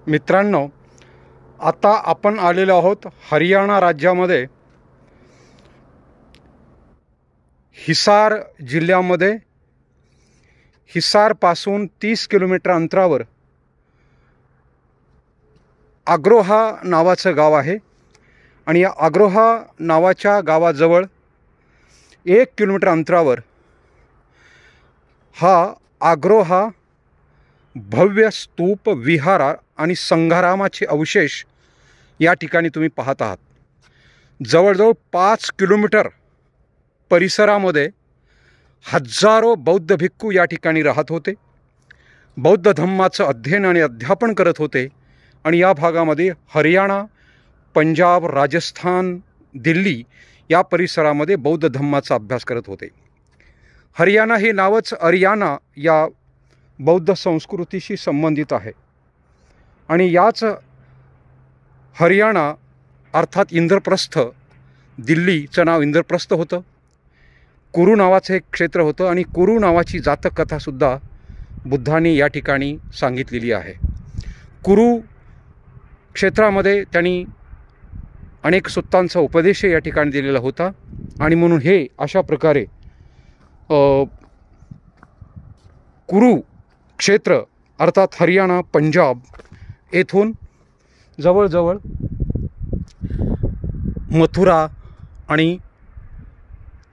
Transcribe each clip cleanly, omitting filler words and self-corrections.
मित्रांनो, आता आपण आलेलो आहोत हरियाणा राज्यामध्ये हिसार जिल्ह्यामध्ये हिसारपासून 30 किलोमीटर अंतरावर आग्रोहा नावाचं गाव आहे आणि या आग्रोहा नावाच्या गावाजवळ 1 किलोमीटर अंतरावर हा आग्रोहा भव्य स्तूप विहार आणि संघारामाचे अवशेष या ठिकाणी तुम्ही पाहत आहात। जवळजवळ 5 किलोमीटर परिसरामध्ये हजारो बौद्ध भिक्खू या ठिकाणी राहत होते, बौद्ध धम्माचं अध्ययन आणि अध्यापन करत होते आणि या भागामध्ये हरियाणा, पंजाब, राजस्थान, दिल्ली या परिसरामध्ये बौद्ध धम्माचा अभ्यास करत होते। हरियाणा हे नावच अरियाना या बौद्ध संस्कृतीशी संबंधित आहे आणि याच हरियाणा अर्थात इंद्रप्रस्थ, दिल्लीचं नाव इंद्रप्रस्थ होतं। कुरू नावाचं एक क्षेत्र होतं आणि कुरू नावाची जातक कथासुद्धा बुद्धांनी या ठिकाणी सांगितलेली आहे। कुरू क्षेत्रामध्ये त्यांनी अनेक सुत्तांचा उपदेश या ठिकाणी दिलेला होता आणि म्हणून हे अशा प्रकारे कुरू क्षेत्र अर्थात हरियाणा, पंजाब येथून जवळजवळ मथुरा आणि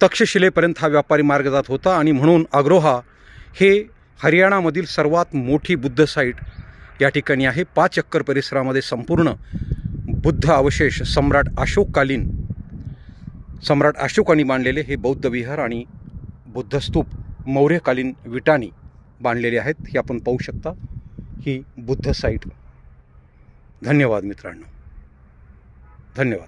तक्षशिलेपर्यंत हा व्यापारी मार्ग जात होता आणि म्हणून आग्रोहा हे हरियाणामधील सर्वात मोठी बुद्ध साईट या ठिकाणी आहे। 5 एकर परिसरामध्ये संपूर्ण बुद्ध अवशेष सम्राट अशोकांनी बांधलेले हे बौद्ध विहार आणि बुद्ध स्तूप मौर्यकालीन विटांनी बांधलेले आहेत। हे आपण पाहू शकता, ही बुद्ध साईट। धन्यवाद मित्रांनो, धन्यवाद।